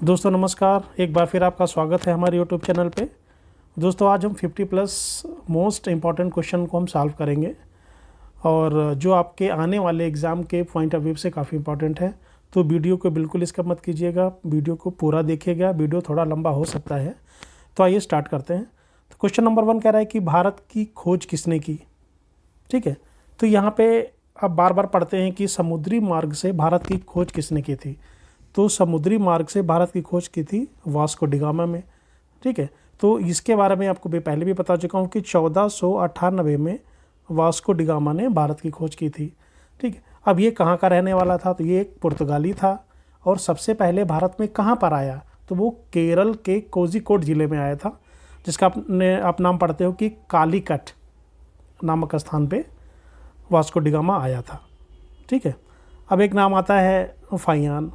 दोस्तों नमस्कार, एक बार फिर आपका स्वागत है हमारे यूट्यूब चैनल पे। दोस्तों आज हम 50+ मोस्ट इम्पॉर्टेंट क्वेश्चन को हम सॉल्व करेंगे और जो आपके आने वाले एग्ज़ाम के पॉइंट ऑफ व्यू से काफ़ी इंपॉर्टेंट है। तो वीडियो को बिल्कुल इसका मत कीजिएगा, वीडियो को पूरा देखिएगा, वीडियो थोड़ा लंबा हो सकता है। तो आइए स्टार्ट करते हैं। तो क्वेश्चन नंबर 1 कह रहा है कि भारत की खोज किसने की। ठीक है, तो यहाँ पे आप बार बार पढ़ते हैं कि समुद्री मार्ग से भारत की खोज किसने की थी। तो समुद्री मार्ग से भारत की खोज की थी वास्को डिगामा में। ठीक है, तो इसके बारे में आपको पहले भी बता चुका हूँ कि 1498 में वास्को डिगामा ने भारत की खोज की थी। ठीक है, अब ये कहाँ का रहने वाला था, तो ये एक पुर्तगाली था और सबसे पहले भारत में कहाँ पर आया, तो वो केरल के कोझिकोड ज़िले में आया था, जिसका आप नाम पढ़ते हो कि कालीकट नामक स्थान पे वास्को डिगामा आया था। ठीक है, अब एक नाम आता है फाहियान,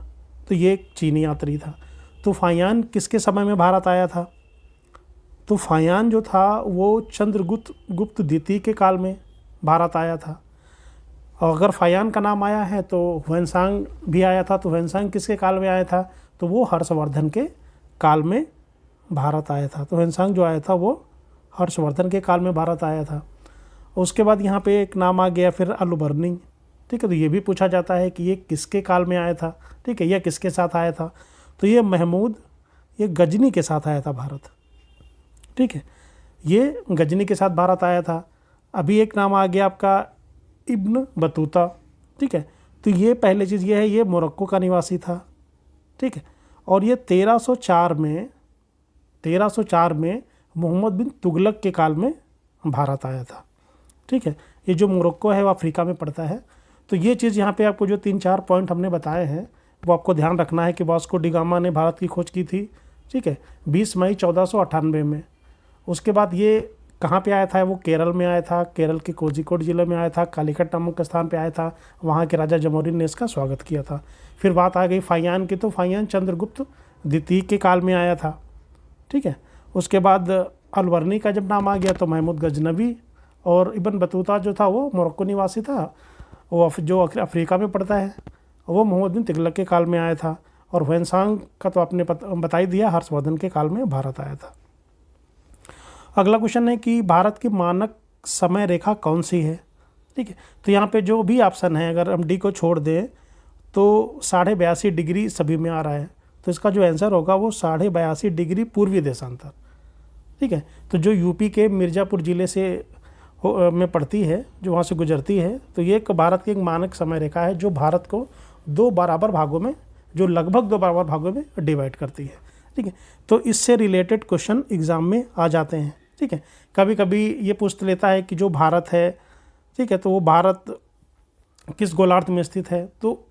तो ये एक चीनी यात्री था। तो फाहियान किसके समय में भारत आया था, तो फाहियान जो था वो चंद्रगुप्त द्वितीय के काल में भारत आया था। और अगर फाहियान का नाम आया है तो ह्वेनसांग भी आया था। तो ह्वेनसांग किसके काल में आया था, तो वो हर्षवर्धन के काल में भारत आया था। तो ह्वेनसांग जो आया था वो हर्षवर्धन के काल में भारत आया था। उसके बाद यहाँ पे एक नाम आ गया फिर अलबर्नी। ठीक है, तो ये भी पूछा जाता है कि ये किसके काल में आया था। ठीक है, यह किसके साथ आया था, तो ये गजनी के साथ आया था भारत। ठीक है, ये गजनी के साथ भारत आया था। अभी एक नाम आ गया आपका इब्न बतूता। ठीक है, तो ये पहले चीज़ ये है, ये मोरक्को का निवासी था। ठीक है, और ये 1304 में मोहम्मद बिन तुगलक के काल में भारत आया था। ठीक है, ये जो मोरक्को है वो अफ्रीका में पड़ता है। तो ये चीज़ यहाँ पे आपको जो 3-4 पॉइंट हमने बताए हैं वो आपको ध्यान रखना है कि वास्को डिगामा ने भारत की खोज की थी। ठीक है, 20 मई 1498 में। उसके बाद ये कहाँ पे आया था, वो केरल में आया था, केरल के कोझिकोड ज़िले में आया था, कालीकट नामक स्थान पे आया था। वहाँ के राजा जमोरिन ने इसका स्वागत किया था। फिर बात आ गई फाहियान की, तो फाहियान चंद्रगुप्त द्वितीय के काल में आया था। ठीक है, उसके बाद अलवर्नी का जब नाम आ गया तो महमूद गजनवी, और इब्न बतूता जो था वो मोरक्को निवासी था, वो जो अफ्रीका में पड़ता है, वो मोहम्मद बिन तुगलक के काल में आया था। और ह्वेनसांग का तो आपने बता ही दिया, हर्षवर्धन के काल में भारत आया था। अगला क्वेश्चन है कि भारत की मानक समय रेखा कौन सी है। ठीक है, तो यहाँ पे जो भी ऑप्शन है अगर हम डी को छोड़ दें तो 82.5 डिग्री सभी में आ रहा है। तो इसका जो आंसर होगा वो 82.5 डिग्री पूर्वी देशांतर। ठीक है, तो जो यूपी के मिर्ज़ापुर ज़िले से में पड़ती है, जो वहाँ से गुजरती है, तो ये एक भारत की एक मानक समय रेखा है जो भारत को लगभग दो बराबर भागों में डिवाइड करती है। ठीक है, तो इससे रिलेटेड क्वेश्चन एग्ज़ाम में आ जाते हैं। ठीक है, कभी कभी ये पूछ लेता है कि जो भारत है, ठीक है, तो वो भारत किस गोलार्ध में स्थित है, तो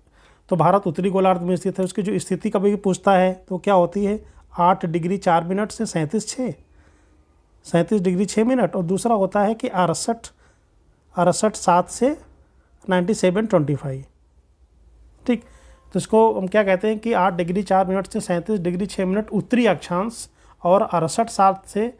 भारत उत्तरी गोलार्ध में स्थित है। उसकी जो स्थिति कभी पूछता है तो क्या होती है, 8 डिग्री 4 मिनट से 37 डिग्री 6 मिनट, और दूसरा होता है कि 68 7 से 97 25। ठीक, तो इसको हम क्या कहते हैं कि 8 डिग्री 4 मिनट से 37 डिग्री 6 मिनट उत्तरी अक्षांश और 68 7 से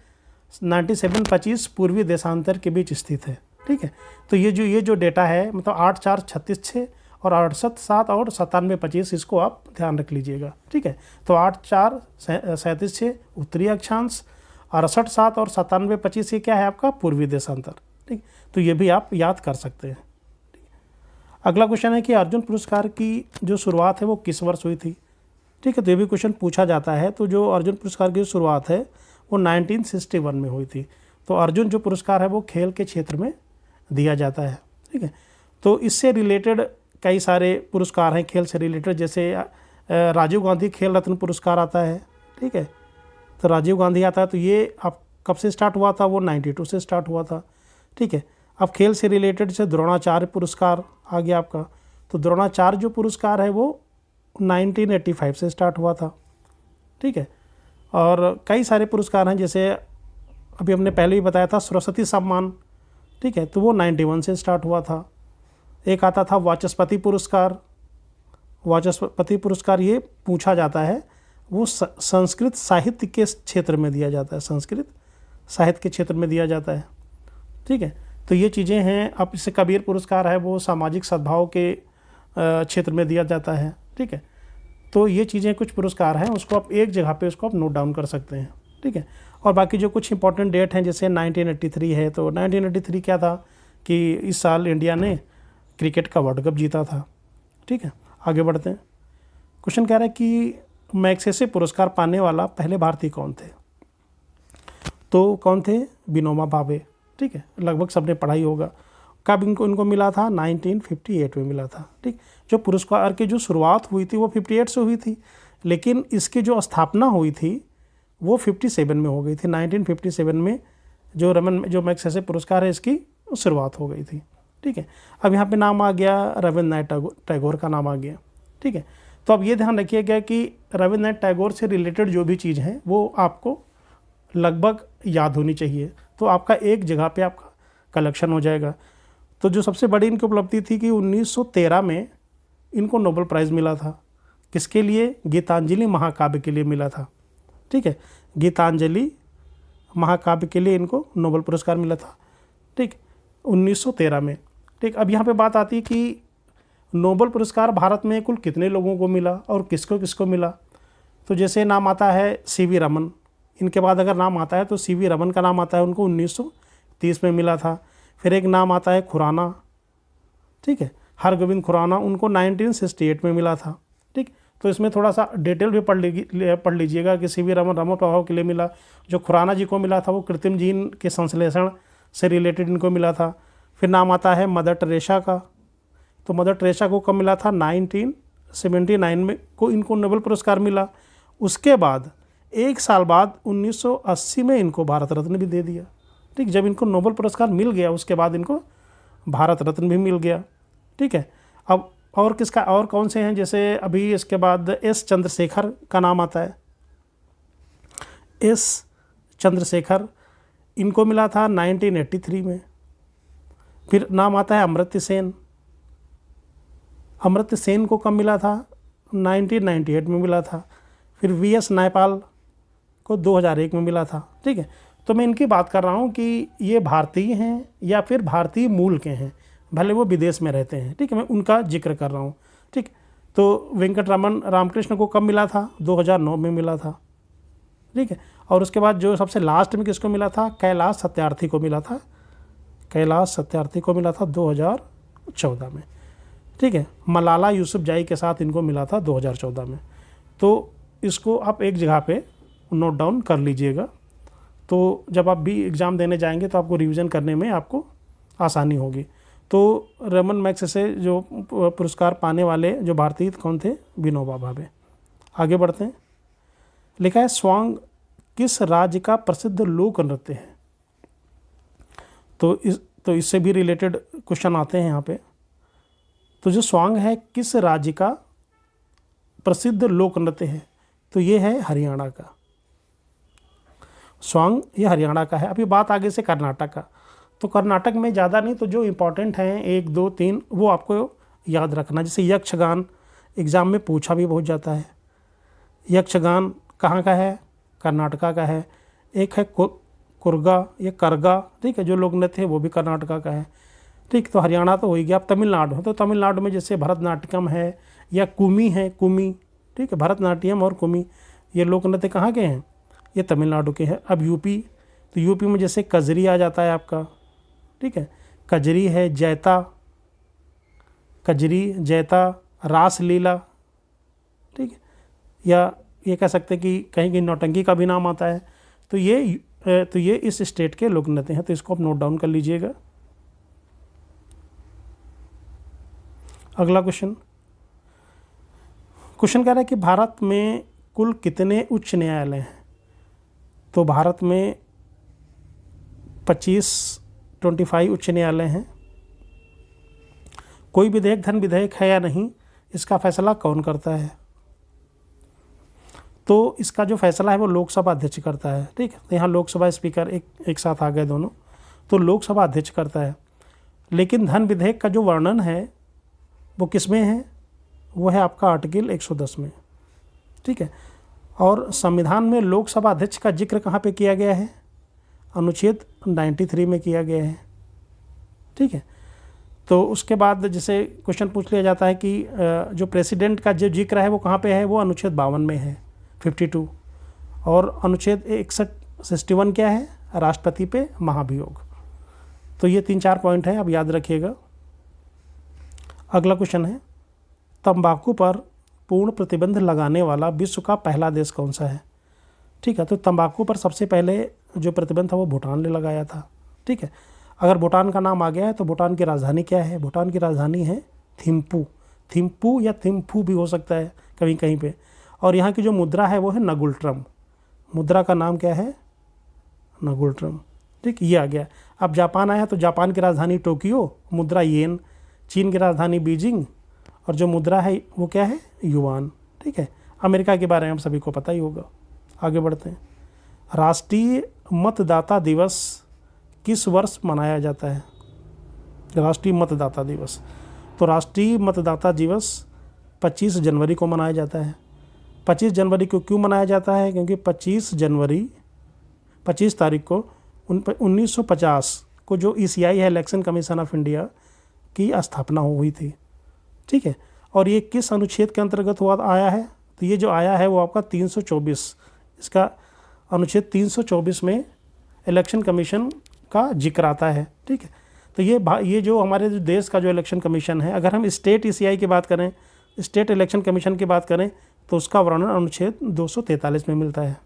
97 25 पूर्वी देशांतर के बीच स्थित है। ठीक है, तो ये जो डेटा है, मतलब 8 4 36 6 और 68 7 और 97 25, इसको आप ध्यान रख लीजिएगा। ठीक है, तो 8 4 37 6 उत्तरी अक्षांश, 68 7 और 97 25 ये क्या है आपका पूर्वी देशांतर। ठीक, तो ये भी आप याद कर सकते हैं। अगला क्वेश्चन है कि अर्जुन पुरस्कार की जो शुरुआत है वो किस वर्ष हुई थी। ठीक है, तो ये भी क्वेश्चन पूछा जाता है। तो जो अर्जुन पुरस्कार की शुरुआत है वो 1961 में हुई थी। तो अर्जुन जो पुरस्कार है वो खेल के क्षेत्र में दिया जाता है। ठीक है, तो इससे रिलेटेड कई सारे पुरस्कार हैं खेल से रिलेटेड, जैसे राजीव गांधी खेल रत्न पुरस्कार आता है। ठीक है, तो राजीव गांधी आता है, तो ये अब कब से स्टार्ट हुआ था, वो 92 से स्टार्ट हुआ था। ठीक है, अब खेल से रिलेटेड से द्रोणाचार्य पुरस्कार आ गया आपका। तो द्रोणाचार्य जो पुरस्कार है वो 1985 से स्टार्ट हुआ था। ठीक है, और कई सारे पुरस्कार हैं, जैसे अभी हमने पहले ही बताया था सरस्वती सम्मान। ठीक है, तो वो 91 से स्टार्ट हुआ था। एक आता था वाचस्पति पुरस्कार ये पूछा जाता है, वो संस्कृत साहित्य के क्षेत्र में दिया जाता है, संस्कृत साहित्य के क्षेत्र में दिया जाता है। ठीक है, तो ये चीज़ें हैं। अब इससे कबीर पुरस्कार है वो सामाजिक सद्भाव के क्षेत्र में दिया जाता है। ठीक है, तो ये चीज़ें कुछ पुरस्कार हैं, उसको आप एक जगह पे उसको आप नोट डाउन कर सकते हैं, ठीक है। और बाकी जो कुछ इंपॉर्टेंट डेट हैं, जैसे 1983 है, तो 1983 क्या था कि इस साल इंडिया ने क्रिकेट का वर्ल्ड कप जीता था, ठीक है। आगे बढ़ते हैं। क्वेश्चन कह रहा है कि मैग्सेसे पुरस्कार पाने वाला पहले भारतीय कौन थे? तो कौन थे? विनोबा भावे, ठीक है। लगभग सबने पढ़ाई होगा। कब इनको मिला था? 1958 में मिला था, ठीक। जो पुरस्कार की जो शुरुआत हुई थी वो 58 से हुई थी, लेकिन इसकी जो स्थापना हुई थी वो 57 में हो गई थी। 1957 में जो मैग्सेसे पुरस्कार है इसकी शुरुआत हो गई थी, ठीक है। अब यहाँ पे नाम आ गया रविन्द्रनाथ टैगोर का नाम आ गया, ठीक है। तो अब ये ध्यान रखिएगा कि रविन्द्रनाथ टैगोर से रिलेटेड जो भी चीज़ है वो आपको लगभग याद होनी चाहिए, तो आपका एक जगह पे आपका कलेक्शन हो जाएगा। तो जो सबसे बड़ी इनकी उपलब्धि थी कि 1913 में इनको नोबेल प्राइज़ मिला था। किसके लिए? गीतांजलि महाकाव्य के लिए मिला था, ठीक है। गीतांजलि महाकाव्य के लिए इनको नोबेल पुरस्कार मिला था, ठीक, 1913 में, ठीक। अब यहाँ पे बात आती है कि नोबेल पुरस्कार भारत में कुल कितने लोगों को मिला और किसको किसको मिला। तो जैसे नाम आता है CV रमन, इनके बाद अगर नाम आता है तो CV रमन का नाम आता है, उनको 1930 में मिला था। फिर एक नाम आता है खुराना, ठीक है, हरगोविंद खुराना, उनको 1968 में मिला था, ठीक। तो इसमें थोड़ा सा डिटेल भी पढ़ लीजिएगा कि CV रमन रमन प्रभाव के लिए मिला। जो खुराना जी को मिला था वो कृत्रिम जीन के संश्लेषण से रिलेटेड इनको मिला था। फिर नाम आता है मदर टेरेसा का, तो मदर टेरेसा को कब मिला था? 1979 में को इनको नोबेल पुरस्कार मिला। उसके बाद एक साल बाद 1980 में इनको भारत रत्न भी दे दिया, ठीक। जब इनको नोबेल पुरस्कार मिल गया उसके बाद इनको भारत रत्न भी मिल गया, ठीक है। अब और कौन से हैं? जैसे अभी इसके बाद S चंद्रशेखर का नाम आता है, S चंद्रशेखर, इनको मिला था 1983 में। फिर नाम आता है अमर्त्य सेन, अमर्त्य सेन को कब मिला था? 1998 में मिला था। फिर VS नायपाल को 2001 में मिला था, ठीक है। तो मैं इनकी बात कर रहा हूँ कि ये भारतीय हैं या फिर भारतीय मूल के हैं, भले वो विदेश में रहते हैं, ठीक है, मैं उनका जिक्र कर रहा हूँ, ठीक। तो वेंकटरमन रामकृष्ण को कब मिला था? 2009 में मिला था, ठीक है। और उसके बाद जो सबसे लास्ट में किसको मिला था? कैलाश सत्यार्थी को मिला था, कैलाश सत्यार्थी को मिला था 2014 में, ठीक है। मलाला यूसुफजई के साथ इनको मिला था 2014 में। तो इसको आप एक जगह पे नोट डाउन कर लीजिएगा, तो जब आप भी एग्ज़ाम देने जाएंगे तो आपको रिवीजन करने में आपको आसानी होगी। तो रमन मैग्सेसे जो पुरस्कार पाने वाले जो भारतीय कौन थे? विनोबा भावे। आगे बढ़ते हैं। लिखा है स्वांग किस राज्य का प्रसिद्ध लोक नृत्य है? तो इससे भी रिलेटेड क्वेश्चन आते हैं यहाँ पे। तो जो स्वांग है किस राज्य का प्रसिद्ध लोक नृत्य है? तो ये है हरियाणा का। स्वांग ये हरियाणा का है। अभी बात आगे से कर्नाटक का, तो कर्नाटक में ज़्यादा नहीं, तो जो इम्पोर्टेंट हैं 1 2 3 वो आपको याद रखना। जैसे यक्षगान एग्ज़ाम में पूछा भी बहुत जाता है। यक्षगान कहाँ का है? कर्नाटका का है। एक है कुर्गा या करगा, ठीक है, जो लोक नृत्य है वो भी कर्नाटका का है, ठीक। तो हरियाणा तो हो ही गया। अब तमिलनाडु है, तो तमिलनाडु में जैसे भरतनाट्यम है या कुमी है, कुमी, ठीक है, भरतनाट्यम और कुमी ये लोक नृत्य कहाँ के हैं? ये तमिलनाडु के हैं। अब यूपी, तो यूपी में जैसे कजरी आ जाता है आपका, ठीक है, कजरी है, जैता, कजरी, जैता, रास लीला, ठीक है, या ये कह सकते हैं कि कहीं कहीं नौटंकी का भी नाम आता है। तो ये इस स्टेट के लोक नृत्य हैं, तो इसको आप नोट डाउन कर लीजिएगा। अगला क्वेश्चन कह रहा है कि भारत में कुल कितने उच्च न्यायालय हैं? तो भारत में 25 उच्च न्यायालय हैं। कोई विधेयक धन विधेयक है या नहीं, इसका फैसला कौन करता है? तो इसका जो फैसला है वो लोकसभा अध्यक्ष करता है, ठीक है। तो यहाँ लोकसभा स्पीकर एक साथ आ गए दोनों, तो लोकसभा अध्यक्ष करता है। लेकिन धन विधेयक का जो वर्णन है वो किस में है? वो है आपका आर्टिकल 110 में, ठीक है। और संविधान में लोकसभा अध्यक्ष का जिक्र कहाँ पे किया गया है? अनुच्छेद 93 में किया गया है, ठीक है। तो उसके बाद जैसे क्वेश्चन पूछ लिया जाता है कि जो प्रेसिडेंट का जो जिक्र है वो कहाँ पे है, वो अनुच्छेद 52 में है 52। और अनुच्छेद 61 क्या है, राष्ट्रपति पे महाभियोग। तो ये 3-4 पॉइंट हैं, अब याद रखिएगा। अगला क्वेश्चन है, तंबाकू पर पूर्ण प्रतिबंध लगाने वाला विश्व का पहला देश कौन सा है? ठीक है, तो तंबाकू पर सबसे पहले जो प्रतिबंध था वो भूटान ने लगाया था। ठीक है, अगर भूटान का नाम आ गया है तो भूटान की राजधानी क्या है? भूटान की राजधानी है थिम्पू। थिम्पू या थिम्फू भी हो सकता है कहीं कहीं पे। और यहाँ की जो मुद्रा है वो है नगुल्ट्रम। मुद्रा का नाम क्या है? नगुल्ट्रम। ठीक, ये आ गया। अब जापान आया तो जापान की राजधानी टोक्यो, मुद्रा येन। चीन की राजधानी बीजिंग और जो मुद्रा है वो क्या है? युआन। ठीक है, अमेरिका के बारे में हम सभी को पता ही होगा। आगे बढ़ते हैं। राष्ट्रीय मतदाता दिवस किस वर्ष मनाया जाता है? राष्ट्रीय मतदाता दिवस, तो राष्ट्रीय मतदाता दिवस 25 जनवरी को मनाया जाता है। 25 जनवरी को क्यों मनाया जाता है? क्योंकि 25 तारीख को 1950 को जो ECI है, इलेक्शन कमीशन ऑफ इंडिया की स्थापना हुई थी। ठीक है, और ये किस अनुच्छेद के अंतर्गत हुआ आया है? तो ये जो आया है वो आपका 324, इसका अनुच्छेद 324 में इलेक्शन कमीशन का जिक्र आता है। ठीक है, तो ये जो हमारे देश का जो इलेक्शन कमीशन है, अगर हम स्टेट ECI की बात करें, स्टेट इलेक्शन कमीशन की बात करें, तो उसका वर्णन अनुच्छेद 243 में मिलता है।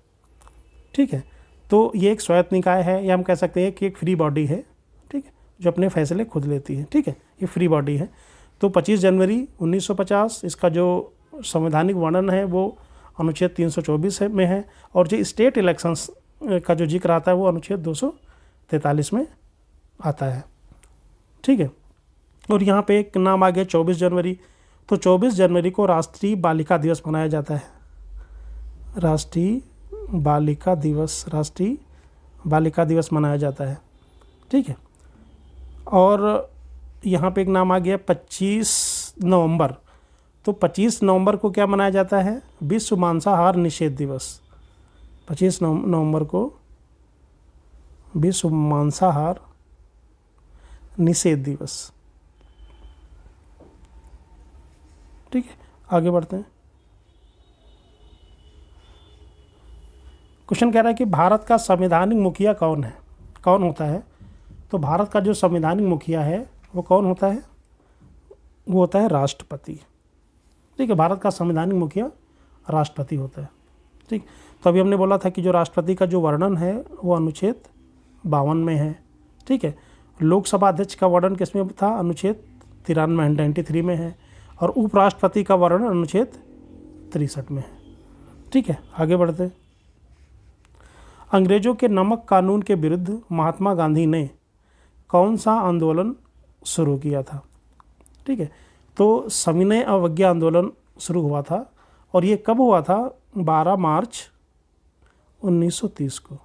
ठीक है, तो ये एक स्वायत्त निकाय है, या हम कह सकते हैं कि एक फ्री बॉडी है। ठीक है, जो अपने फैसले खुद लेती है। ठीक है, ये फ्री बॉडी है। तो 25 जनवरी 1950 इसका जो संवैधानिक वर्णन है वो अनुच्छेद 324 में है, और जो स्टेट इलेक्शंस का जो जिक्र आता है वो अनुच्छेद 243 में आता है। ठीक है, और यहाँ पे एक नाम आ गया 24 जनवरी। तो 24 जनवरी को राष्ट्रीय बालिका दिवस मनाया जाता है। राष्ट्रीय बालिका दिवस मनाया जाता है। ठीक है, और यहाँ पे एक नाम आ गया 25 नवंबर। तो 25 नवंबर को क्या मनाया जाता है? विश्व मांसाहार निषेध दिवस। 25 नवंबर को विश्व मांसाहार निषेध दिवस। ठीक है, आगे बढ़ते हैं। क्वेश्चन कह रहा है कि भारत का संवैधानिक मुखिया कौन होता है? तो भारत का जो संवैधानिक मुखिया है वो कौन होता है? वो होता है राष्ट्रपति। ठीक है, भारत का संवैधानिक मुखिया राष्ट्रपति होता है। ठीक, तो अभी हमने बोला था कि जो राष्ट्रपति का जो वर्णन है वो अनुच्छेद 52 में है। ठीक है, लोकसभा अध्यक्ष का वर्णन किसमें था? अनुच्छेद 93 में है। और उपराष्ट्रपति का वर्णन अनुच्छेद 63 में है। ठीक है, आगे बढ़ते हैं। अंग्रेजों के नमक कानून के विरुद्ध महात्मा गांधी ने कौन सा आंदोलन शुरू किया था? ठीक है, तो सविनय अवज्ञा आंदोलन शुरू हुआ था, और ये कब हुआ था? 12 मार्च 1930 को।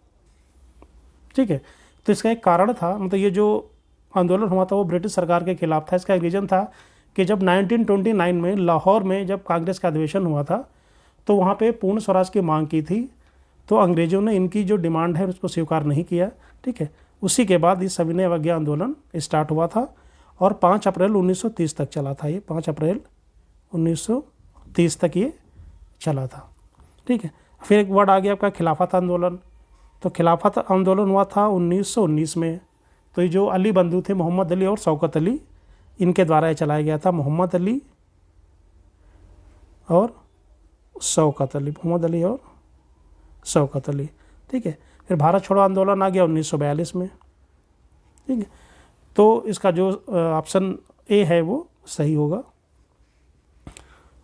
ठीक है, तो इसका एक कारण था, मतलब ये जो आंदोलन हुआ था वो ब्रिटिश सरकार के खिलाफ था। इसका एक रीज़न था कि जब 1929 में लाहौर में जब कांग्रेस का अधिवेशन हुआ था तो वहाँ पे पूर्ण स्वराज की मांग की थी, तो अंग्रेज़ों ने इनकी जो डिमांड है उसको स्वीकार नहीं किया। ठीक है, उसी के बाद ये सविनय अवज्ञा आंदोलन स्टार्ट हुआ था, और 5 अप्रैल 1930 तक चला था। ये 5 अप्रैल 1930 तक ये चला था। ठीक है, फिर एक वर्ड आ गया आपका खिलाफत आंदोलन। तो खिलाफत आंदोलन हुआ था 1919 में। तो ये जो अली बंधु थे, मोहम्मद अली और शौकत अली, इनके द्वारा ये चलाया गया था। मोहम्मद अली और शौकत अली। ठीक है, फिर भारत छोड़ो आंदोलन आ गया 1942 में। ठीक है, तो इसका जो ऑप्शन ए है वो सही होगा।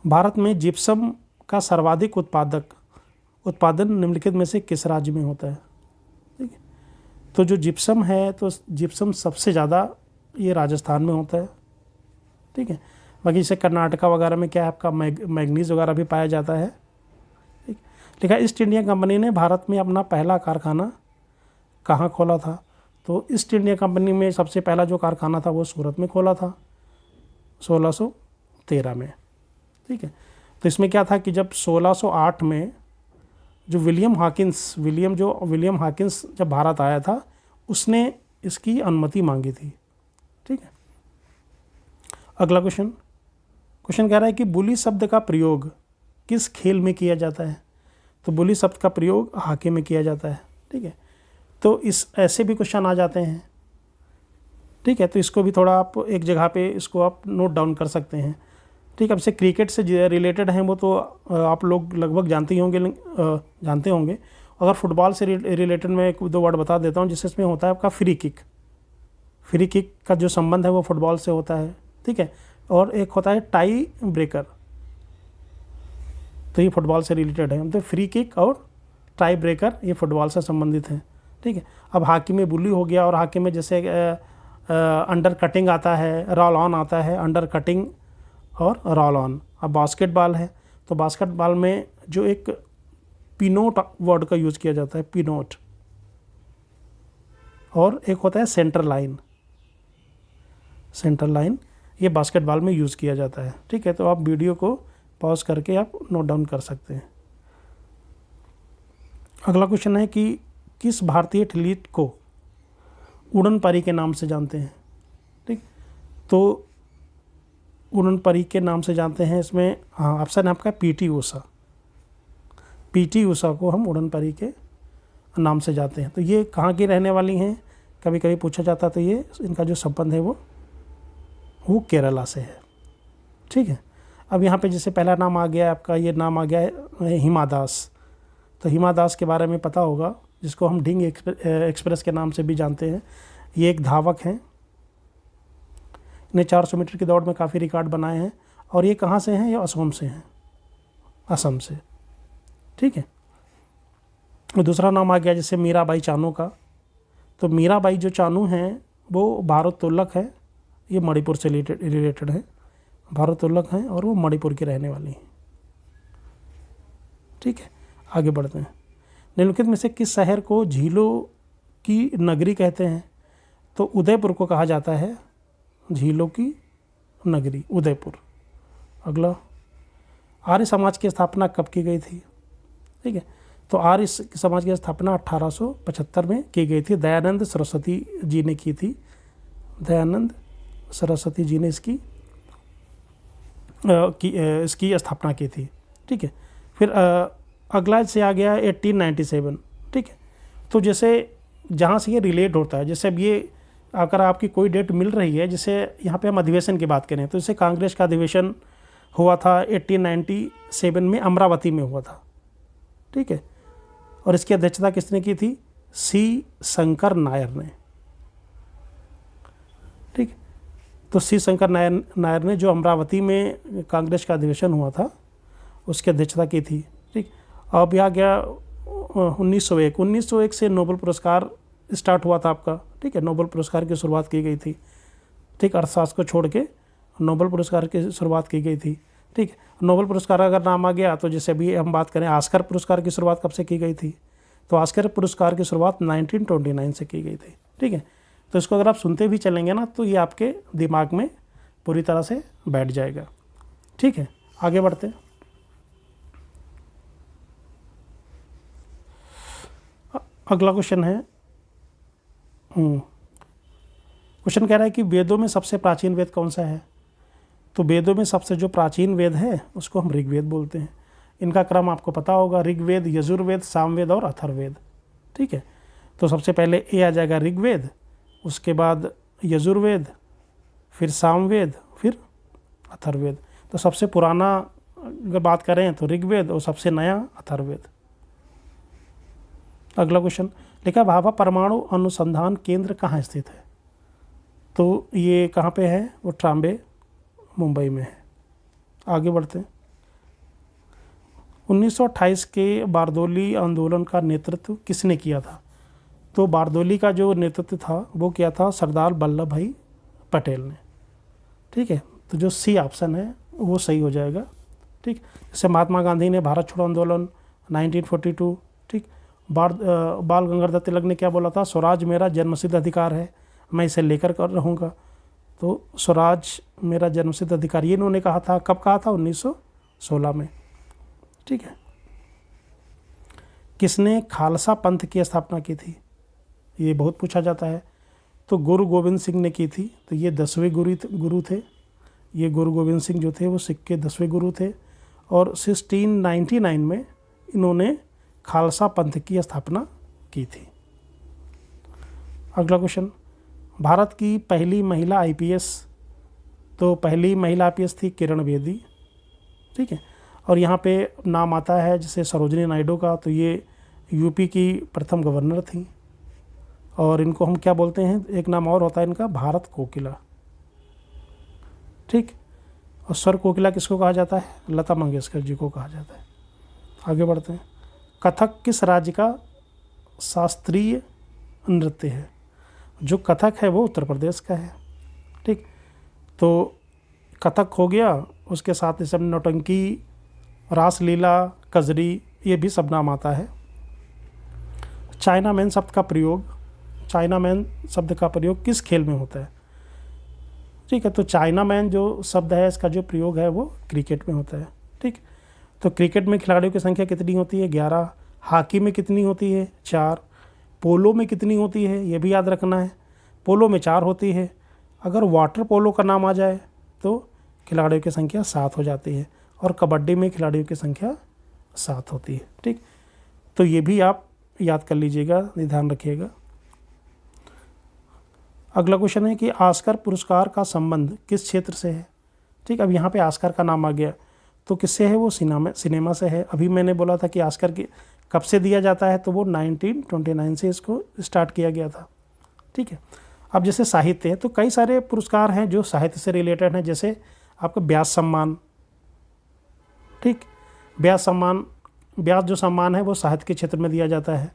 भारत में जिप्सम का सर्वाधिक उत्पादन निम्नलिखित में से किस राज्य में होता है? ठीक है, तो जो जिप्सम है, तो जिप्सम सबसे ज़्यादा ये राजस्थान में होता है। ठीक है, बाकी जैसे कर्नाटका वगैरह में क्या है आपका मैग्नीज वगैरह भी पाया जाता है। ठीक, लिखा ईस्ट इंडिया कंपनी ने भारत में अपना पहला कारखाना कहाँ खोला था? तो ईस्ट इंडिया कंपनी में सबसे पहला जो कारखाना था वो सूरत में खोला था 1613 में। ठीक है, तो इसमें क्या था कि जब 1608 में जो विलियम हाकिंस जब भारत आया था, उसने इसकी अनुमति मांगी थी। ठीक है, अगला क्वेश्चन कह रहा है कि बुली शब्द का प्रयोग किस खेल में किया जाता है? तो बुली शब्द का प्रयोग हॉकी में किया जाता है। ठीक है, तो इस ऐसे भी क्वेश्चन आ जाते हैं। ठीक है, तो इसको भी थोड़ा आप एक जगह पे इसको आप नोट डाउन कर सकते हैं। ठीक है, अब से क्रिकेट से रिलेटेड हैं वो तो आप लोग लगभग जानते होंगे। अगर फुटबॉल से रिलेटेड मैं एक दो वर्ड बता देता हूँ, जिसमें होता है आपका फ्री किक का जो संबंध है वो फुटबॉल से होता है। ठीक है, और एक होता है टाई ब्रेकर, तो ये फुटबॉल से रिलेटेड है। तो फ्री किक और टाई ब्रेकर ये फुटबॉल से संबंधित हैं। ठीक है, अब हॉकी में बुली हो गया, और हॉकी में जैसे अंडर कटिंग आता है, रोल ऑन आता है, अंडर कटिंग और रोल ऑन। अब बास्केटबॉल है, तो बास्केटबॉल में जो एक पिनोट वर्ड का यूज़ किया जाता है, पिनोट, और एक होता है सेंटर लाइन, ये बास्केटबॉल में यूज़ किया जाता है। ठीक है, तो आप वीडियो को पॉज करके आप नोट डाउन कर सकते हैं। अगला क्वेश्चन है कि किस भारतीय एथलीट को उड़न परी के नाम से जानते हैं? ठीक, तो उड़न परी के नाम से जानते हैं, इसमें हाँ ऑप्शन है आपका पीटी ऊषा को हम उड़न परी के नाम से जानते हैं। तो ये कहाँ की रहने वाली हैं, कभी कभी पूछा जाता, तो ये इनका जो संबंध है वो केरला से है। ठीक है, अब यहाँ पे जैसे पहला नाम आ गया आपका, ये नाम आ गया है हिमा दास। तो हिमा दास के बारे में पता होगा, जिसको हम ढिंग एक्सप्रेस के नाम से भी जानते हैं। ये एक धावक हैं, ने 400 मीटर की दौड़ में काफ़ी रिकॉर्ड बनाए हैं। और ये कहाँ से हैं? ये असम से। ठीक है, दूसरा नाम आ गया जैसे मीराबाई चानू का। तो मीराबाई जो चानू हैं वो भारोत्तोलक है, ये मणिपुर से रिलेटेड है, भारोत्तोलक हैं और वो मणिपुर की रहने वाली हैं। ठीक है, आगे बढ़ते हैं। निम्नलिखित में से किस शहर को झीलों की नगरी कहते हैं? तो उदयपुर को कहा जाता है झीलों की नगरी, उदयपुर। अगला, आर्य समाज की स्थापना कब की गई थी? ठीक है, तो आर्य समाज की स्थापना 1875 में की गई थी। दयानंद सरस्वती जी ने की थी, दयानंद सरस्वती जी ने इसकी स्थापना की थी। ठीक है, फिर अगला से आ गया 1897। ठीक है, तो जैसे जहाँ से ये रिलेट होता है, जैसे अब ये अगर आपकी कोई डेट मिल रही है, जैसे यहाँ पे हम अधिवेशन की बात करें, तो जैसे कांग्रेस का अधिवेशन हुआ था 1897 में, अमरावती में हुआ था। ठीक है, और इसकी अध्यक्षता किसने की थी? सी शंकर नायर ने। ठीक, तो सी शंकर नायर ने जो अमरावती में कांग्रेस का अधिवेशन हुआ था उसकी अध्यक्षता की थी। ठीक, अब आ गया 1901 से नोबेल पुरस्कार स्टार्ट हुआ था आपका। ठीक है, नोबेल पुरस्कार की शुरुआत की गई थी। ठीक, अर्थशास्त्र को छोड़ के नोबेल पुरस्कार की शुरुआत की गई थी। ठीक है, नोबेल पुरस्कार अगर नाम आ गया, तो जैसे अभी हम बात करें ऑस्कर पुरस्कार की शुरुआत कब से की गई थी? तो ऑस्कर पुरस्कार की शुरुआत 1929 से की गई थी। ठीक है, तो इसको अगर आप सुनते भी चलेंगे ना, तो ये आपके दिमाग में पूरी तरह से बैठ जाएगा। ठीक है, आगे बढ़ते हैं। अगला क्वेश्चन है, क्वेश्चन कह रहा है कि वेदों में सबसे प्राचीन वेद कौन सा है? तो वेदों में सबसे जो प्राचीन वेद है उसको हम ऋग्वेद बोलते हैं। इनका क्रम आपको पता होगा, ऋग्वेद, यजुर्वेद, सामवेद और अथर्ववेद। ठीक है, तो सबसे पहले ए आ जाएगा ऋग्वेद, उसके बाद यजुर्वेद, फिर सामवेद, फिर अथर्ववेद। तो सबसे पुराना अगर बात करें तो ऋग्वेद, और सबसे नया अथर्ववेद। अगला क्वेश्चन लिखा, भाभा परमाणु अनुसंधान केंद्र कहाँ स्थित है? तो ये कहाँ पे है? वो ट्राम्बे, मुंबई में है। आगे बढ़ते हैं। 1928 के बारदोली आंदोलन का नेतृत्व किसने किया था? तो बारदोली का जो नेतृत्व था वो किया था सरदार वल्लभ भाई पटेल ने। ठीक है, तो जो सी ऑप्शन है वो सही हो जाएगा। ठीक, जैसे महात्मा गांधी ने भारत छोड़ो आंदोलन 1942। ठीक, बाल गंगाधर तिलक ने क्या बोला था? स्वराज मेरा जन्मसिद्ध अधिकार है, मैं इसे लेकर कर रहूँगा। तो स्वराज मेरा जन्मसिद्ध अधिकार, ये इन्होंने कहा था। कब कहा था? 1916 में। ठीक है, किसने खालसा पंथ की स्थापना की थी? ये बहुत पूछा जाता है। तो गुरु गोविंद सिंह ने की थी। तो ये 10वें गुरु थे। ये गुरु गोविंद सिंह जो थे वो सिख के 10वें गुरु थे और 1699 में इन्होंने खालसा पंथ की स्थापना की थी। अगला क्वेश्चन, भारत की पहली महिला आईपीएस, तो पहली महिला आईपीएस थी किरण बेदी, ठीक है। और यहाँ पे नाम आता है जैसे सरोजिनी नायडू का, तो ये यूपी की प्रथम गवर्नर थी। और इनको हम क्या बोलते हैं, एक नाम और होता है इनका, भारत कोकिला, ठीक। और स्वर कोकिला किसको कहा जाता है, लता मंगेशकर जी को कहा जाता है। आगे बढ़ते हैं, कथक किस राज्य का शास्त्रीय नृत्य है? जो कथक है वो उत्तर प्रदेश का है, ठीक। तो कथक हो गया, उसके साथ ही सब नौटंकी, रासलीला, कजरी, ये भी सब नाम आता है। चाइना मैन शब्द का प्रयोग, चाइना मैन शब्द का प्रयोग किस खेल में होता है? ठीक है, तो चाइना मैन जो शब्द है इसका जो प्रयोग है वो क्रिकेट में होता है, ठीक। तो क्रिकेट में खिलाड़ियों की संख्या कितनी होती है? 11। हॉकी में कितनी होती है? 4। पोलो में कितनी होती है ये भी याद रखना है, पोलो में 4 होती है। अगर वाटर पोलो का नाम आ जाए तो खिलाड़ियों की संख्या 7 हो जाती है, और कबड्डी में खिलाड़ियों की संख्या 7 होती है, ठीक। तो ये भी आप याद कर लीजिएगा, ध्यान रखिएगा। अगला क्वेश्चन है कि ऑस्कर पुरस्कार का संबंध किस क्षेत्र से है? ठीक, अब यहाँ पे ऑस्कर का नाम आ गया तो किससे है? वो सिनेमा से है। अभी मैंने बोला था कि ऑस्कर की कब से दिया जाता है, तो वो 1929 से इसको स्टार्ट किया गया था, ठीक है। अब जैसे साहित्य है तो कई सारे पुरस्कार हैं जो साहित्य से रिलेटेड हैं, जैसे आपका व्यास सम्मान, ठीक। व्यास जो सम्मान है वो साहित्य के क्षेत्र में दिया जाता है।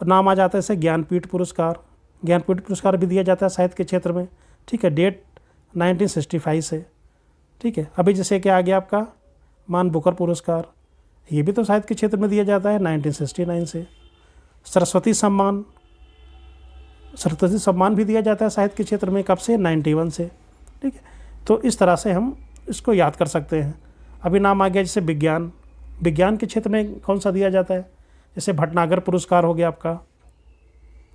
और नाम आ जाता है जैसे ज्ञानपीठ पुरस्कार भी दिया जाता है साहित्य के क्षेत्र में, ठीक है। डेट 1965 से, ठीक है। अभी जैसे क्या आ गया आपका मान बुकर पुरस्कार, ये भी तो साहित्य के क्षेत्र में दिया जाता है 1969 से। सरस्वती सम्मान भी दिया जाता है साहित्य के क्षेत्र में, कब से? 91 से, ठीक है। तो इस तरह से हम इसको याद कर सकते हैं। अभी नाम आ गया जैसे विज्ञान के क्षेत्र में कौन सा दिया जाता है? जैसे भटनागर पुरस्कार हो गया आपका,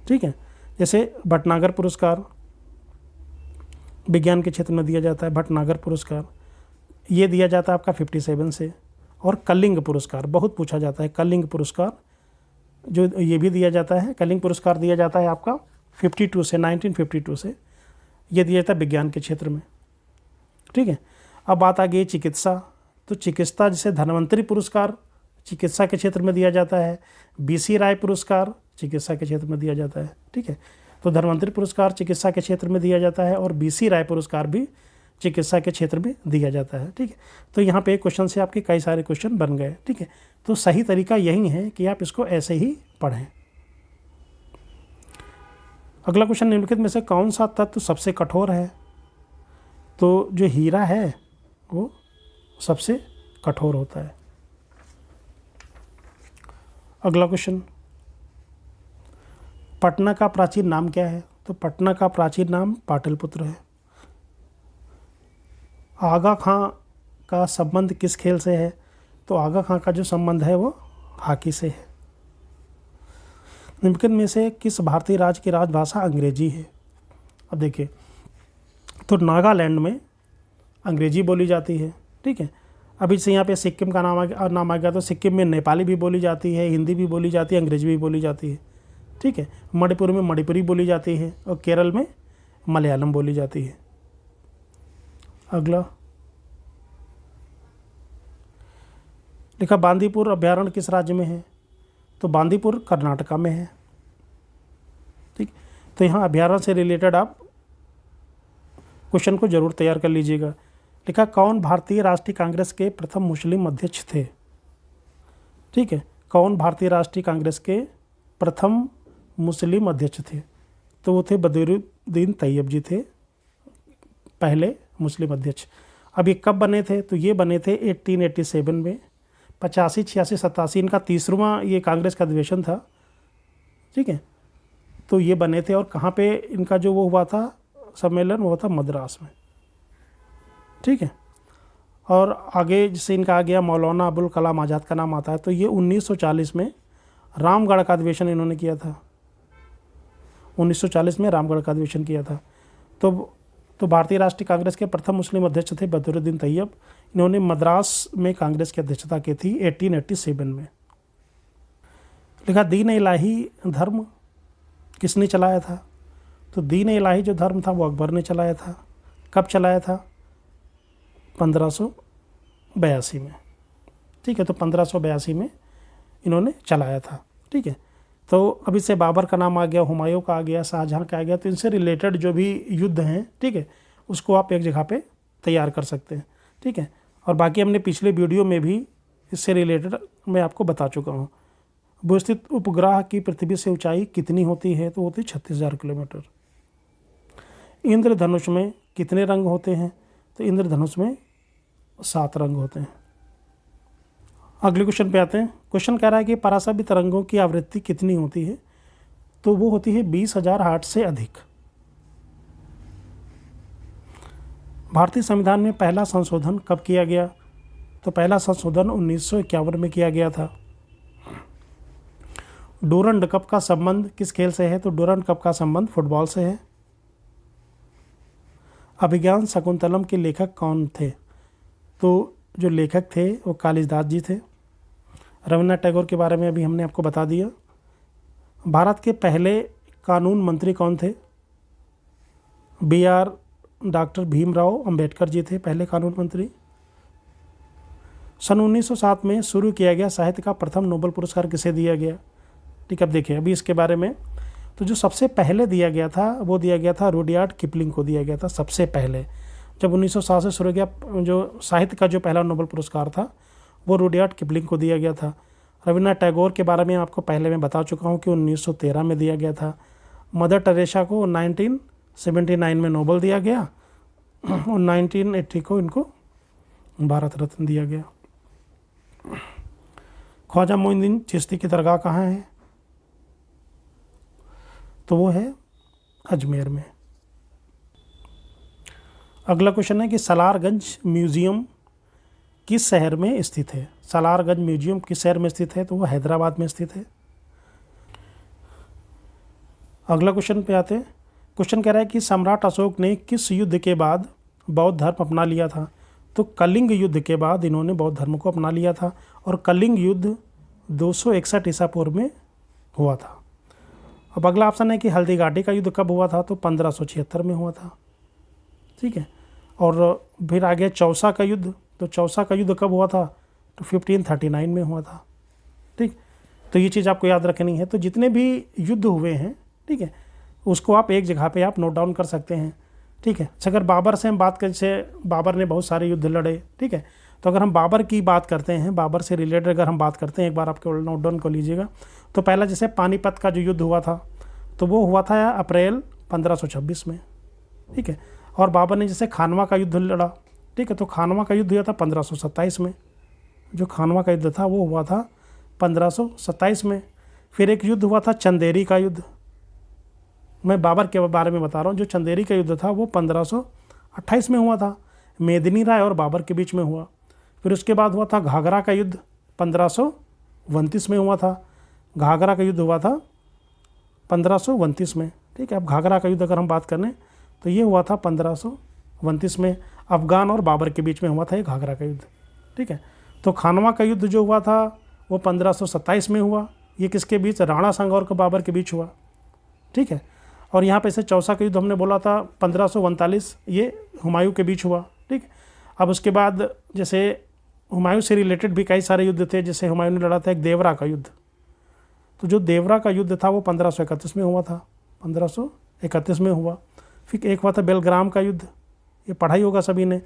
ठीक है। जैसे भटनागर पुरस्कार विज्ञान के क्षेत्र में दिया जाता है, भटनागर पुरस्कार ये दिया जाता है आपका 57 से। और कलिंग पुरस्कार बहुत पूछा जाता है, कलिंग पुरस्कार जो ये भी दिया जाता है, कलिंग पुरस्कार दिया जाता है आपका 1952 से, ये दिया जाता है विज्ञान के क्षेत्र में, ठीक है। अब बात आ गई चिकित्सा, तो चिकित्सा जैसे धन्वंतरी पुरस्कार चिकित्सा के क्षेत्र में दिया जाता है, बीसी राय पुरस्कार चिकित्सा के क्षेत्र में दिया जाता है, ठीक है। तो धन्वंतरी पुरस्कार चिकित्सा के क्षेत्र में दिया जाता है और बीसी राय पुरस्कार भी चिकित्सा के क्षेत्र में दिया जाता है, ठीक है। तो यहाँ पे एक क्वेश्चन से आपके कई सारे क्वेश्चन बन गए, ठीक है। तो सही तरीका यही है कि आप इसको ऐसे ही पढ़ें। अगला क्वेश्चन, निम्नलिखित में से कौन सा तत्व सबसे कठोर है? तो जो हीरा है वो सबसे कठोर होता है। अगला क्वेश्चन, पटना का प्राचीन नाम क्या है? तो पटना का प्राचीन नाम पाटलिपुत्र है। आगा खां का संबंध किस खेल से है? तो आगा खां का जो संबंध है वो हॉकी से है। निम्नलिखित में से किस भारतीय राज्य की राजभाषा अंग्रेजी है? अब देखिए, तो नागालैंड में अंग्रेजी बोली जाती है, ठीक है। अभी से यहाँ पे सिक्किम का नाम आ गया, तो सिक्किम में नेपाली भी बोली जाती है, हिंदी भी बोली जाती है, अंग्रेजी भी बोली जाती है, ठीक है। मणिपुर में मणिपुरी बोली जाती है और केरल में मलयालम बोली जाती है। अगला लिखा, बांदीपुर अभ्यारण्य किस राज्य में है? तो बांदीपुर कर्नाटका में है, ठीक। तो यहाँ अभ्यारण्य से रिलेटेड आप क्वेश्चन को जरूर तैयार कर लीजिएगा। लिखा, कौन भारतीय राष्ट्रीय कांग्रेस के प्रथम मुस्लिम अध्यक्ष थे? ठीक है, कौन भारतीय राष्ट्रीय कांग्रेस के प्रथम मुस्लिम अध्यक्ष थे? तो वो थे बदरुद्दीन तैयब जी थे पहले मुस्लिम अध्यक्ष। अब ये कब बने थे? तो ये बने थे 1887 में, 85, 86, 87 इनका 30वां ये कांग्रेस का अधिवेशन था, ठीक है। तो ये बने थे और कहाँ पे इनका जो वो हुआ था सम्मेलन, वो था मद्रास में, ठीक है। और आगे जैसे इनका आ गया मौलाना अबुल कलाम आज़ाद का नाम आता है, तो ये 1940 में रामगढ़ का अधिवेशन इन्होंने किया था, 1940 में रामगढ़ का अधिवेशन किया था। तो तो भारतीय राष्ट्रीय कांग्रेस के प्रथम मुस्लिम अध्यक्ष थे बदरुद्दीन तैयब। इन्होंने मद्रास में कांग्रेस की अध्यक्षता की थी 1887 में। लिखा दीन इलाही धर्म किसने चलाया था? तो दीन इलाही जो धर्म था वो अकबर ने चलाया था। कब चलाया था? 1582 में। ठीक है, तो 1582 में इन्होंने चलाया था। ठीक है, तो अभी से बाबर का नाम आ गया, हुमायूं का आ गया, शाहजहां का आ गया। तो इनसे रिलेटेड जो भी युद्ध हैं, ठीक है, उसको आप एक जगह पे तैयार कर सकते हैं। ठीक है, और बाकी हमने पिछले वीडियो में भी इससे रिलेटेड मैं आपको बता चुका हूँ। भूस्थित उपग्रह की पृथ्वी से ऊंचाई कितनी होती है? तो होती 36,000 किलोमीटर। इंद्रधनुष में कितने रंग होते हैं? तो इंद्रधनुष में 7 रंग होते हैं। अगले क्वेश्चन पे आते हैं। क्वेश्चन कह रहा है कि परासभी तरंगों की आवृत्ति कितनी होती है? तो वो होती है 20,000 हर्ट्ज से अधिक। भारतीय संविधान में पहला संशोधन कब किया गया? तो पहला संशोधन 1951 में किया गया था। डूरंड कप का संबंध किस खेल से है? तो डूरंड कप का संबंध फुटबॉल से है। अभिज्ञान शकुंतलम के लेखक कौन थे? तो जो लेखक थे वो कालिदास जी थे। रविन्द्रनाथ टैगोर के बारे में अभी हमने आपको बता दिया। भारत के पहले कानून मंत्री कौन थे? डॉक्टर भीमराव अंबेडकर जी थे पहले कानून मंत्री। सन 1907 में शुरू किया गया साहित्य का प्रथम नोबेल पुरस्कार किसे दिया गया? ठीक है, अब देखिए अभी इसके बारे में। तो जो सबसे पहले दिया गया था वो दिया गया था रुडयार्ड किपलिंग को दिया गया था सबसे पहले। जब 1907 से शुरू किया, जो साहित्य का जो पहला नोबेल पुरस्कार था वो रुडयार्ड किपलिंग को दिया गया था। रविन्द्रनाथ टैगोर के बारे में आपको पहले मैं बता चुका हूँ कि 1913 में दिया गया था। मदर टेरेसा को 1979 में नोबेल दिया गया और 1980 को इनको भारत रत्न दिया गया। ख्वाजा मोइनुद्दीन चिश्ती की दरगाह कहाँ है? तो वो है अजमेर में। अगला क्वेश्चन है कि सलारगंज म्यूजियम किस शहर में स्थित है? सलारगंज म्यूजियम किस शहर में स्थित है? तो वो हैदराबाद में स्थित है। अगला क्वेश्चन पे आते हैं। क्वेश्चन कह रहा है कि सम्राट अशोक ने किस युद्ध के बाद बौद्ध धर्म अपना लिया था? तो कलिंग युद्ध के बाद इन्होंने बौद्ध धर्म को अपना लिया था और कलिंग युद्ध 261 ईसा पूर्व में हुआ था। अब अगला ऑप्शन है कि हल्दीघाटी का युद्ध कब हुआ था? तो 1576 में हुआ था। ठीक है, और फिर आ गया चौसा का युद्ध। तो चौसा का युद्ध कब हुआ था? तो 1539 में हुआ था। ठीक, तो ये चीज़ आपको याद रखनी है। तो जितने भी युद्ध हुए हैं, ठीक है, उसको आप एक जगह पे आप नोट डाउन कर सकते हैं। ठीक है, अगर बाबर से हम बात करें, जैसे बाबर ने बहुत सारे युद्ध लड़े, ठीक है, तो अगर हम बाबर की बात करते हैं, बाबर से रिलेटेड अगर हम बात करते हैं, एक बार आपके नोट डाउन कर लीजिएगा। तो पहला जैसे पानीपत का जो युद्ध हुआ था तो वो हुआ था अप्रैल 1526 में। ठीक है, और बाबर ने जैसे खानवा का युद्ध लड़ा, ठीक है, तो खानवा का युद्ध हुआ था 1527 में। जो खानवा का युद्ध था वो हुआ था 1527 में। फिर एक युद्ध हुआ था चंदेरी का युद्ध। मैं बाबर के बारे में बता रहा हूँ। जो चंदेरी का युद्ध था वो 1528 में हुआ था, मेदिनी राय और बाबर के बीच में हुआ। फिर उसके बाद हुआ था घाघरा का युद्ध, 1529 में हुआ था। घाघरा का युद्ध हुआ था 1529 में। ठीक है, अब घाघरा का युद्ध अगर हम बात करें तो ये हुआ था 1529 में। अफगान और बाबर के बीच में हुआ था ये घाघरा का युद्ध। ठीक है, तो खानवा का युद्ध जो हुआ था वो 1527 में हुआ। ये किसके बीच? राणा संघ और बाबर के बीच हुआ। ठीक है, और यहाँ पे से चौसा का युद्ध हमने बोला था 1539, ये हुमायूं के बीच हुआ। ठीक, अब उसके बाद जैसे हुमायूं से रिलेटेड भी कई सारे युद्ध थे। जैसे हुमायूं ने लड़ा था एक देवरा का युद्ध। तो जो देवरा का युद्ध था वो 1531 में हुआ था, 1531 में हुआ। फिर एक हुआ था बेलग्राम का युद्ध, ये पढ़ाई होगा सभी ने,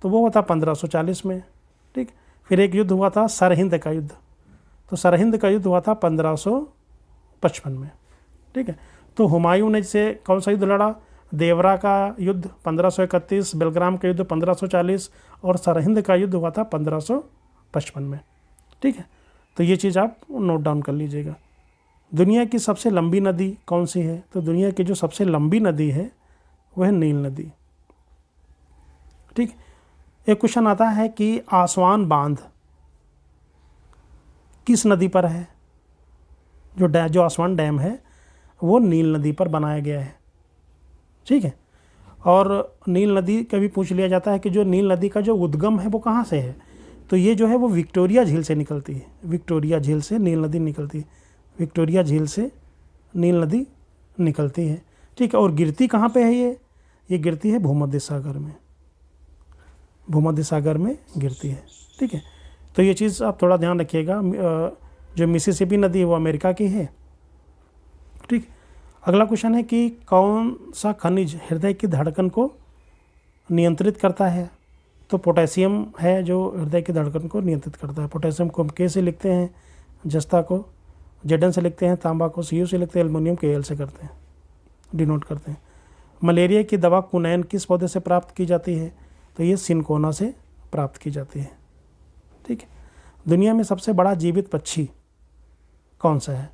तो वो हुआ था 1540 में। ठीक, फिर एक युद्ध हुआ था सरहिंद का युद्ध। तो सरहिंद का युद्ध हुआ था 1555 में। ठीक है, तो हुमायूं ने जैसे कौन सा युद्ध लड़ा? देवरा का युद्ध 1531, बेलग्राम का युद्ध 1540 और सरहिंद का युद्ध हुआ था 1555 में। ठीक है, तो ये चीज़ आप नोट डाउन कर लीजिएगा। दुनिया की सबसे लंबी नदी कौन सी है? तो दुनिया की जो सबसे लंबी नदी है वह है नील नदी। ठीक, एक क्वेश्चन आता है कि आसवान बांध किस नदी पर है? जो आसवान डैम है वो नील नदी पर बनाया गया है। ठीक है, और नील नदी का भी पूछ लिया जाता है कि जो नील नदी का जो उद्गम है वो कहाँ से है, तो ये जो है वो विक्टोरिया झील से निकलती है। विक्टोरिया झील से नील नदी निकलती है। विक्टोरिया झील से नील नदी निकलती है, ठीक है। और गिरती कहाँ पे है ये गिरती है भूमध्य सागर में, भूमध्य सागर में गिरती है, ठीक है। तो ये चीज़ आप थोड़ा ध्यान रखिएगा। जो मिसिसिपी नदी है वो अमेरिका की है, ठीक। अगला क्वेश्चन है कि कौन सा खनिज हृदय की धड़कन को नियंत्रित करता है, तो पोटेशियम है जो हृदय की धड़कन को नियंत्रित करता है। पोटेशियम को हम के से लिखते हैं, जस्ता को जेडन से लिखते हैं, तांबा को सीयू से लिखते हैं, एल्युमिनियम के एल से करते हैं, डिनोट करते हैं। मलेरिया की दवा कुनैन किस पौधे से प्राप्त की जाती है, तो ये सिनकोना से प्राप्त की जाती है, ठीक है। दुनिया में सबसे बड़ा जीवित पक्षी कौन सा है,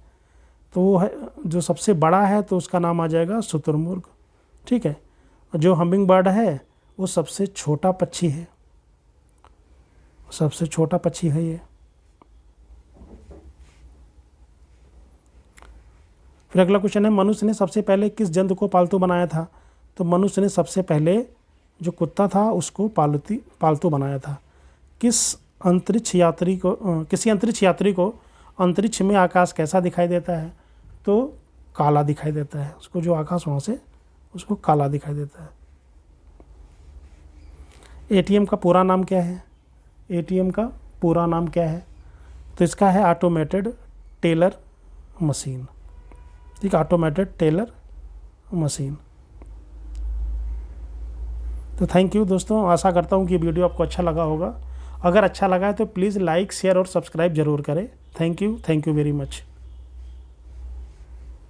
तो वो है जो सबसे बड़ा है तो उसका नाम आ जाएगा शुतुरमुर्ग, ठीक है। जो हमिंग बर्ड है वो सबसे छोटा पक्षी है, सबसे छोटा पक्षी है ये। फिर अगला क्वेश्चन है मनुष्य ने सबसे पहले किस जंतु को पालतू बनाया था, तो मनुष्य ने सबसे पहले जो कुत्ता था उसको पालतू बनाया था। किसी अंतरिक्ष यात्री को अंतरिक्ष में आकाश कैसा दिखाई देता है, तो काला दिखाई देता है उसको, जो आकाश वहाँ से उसको काला दिखाई देता है। एटीएम का पूरा नाम क्या है, एटीएम का पूरा नाम क्या है, तो इसका है ऑटोमेटेड टेलर मशीन, ठीक है, ऑटोमेटेड टेलर मशीन। तो थैंक यू दोस्तों, आशा करता हूँ कि वीडियो आपको अच्छा लगा होगा। अगर अच्छा लगा है तो प्लीज़ लाइक शेयर और सब्सक्राइब जरूर करें। Thank you very much.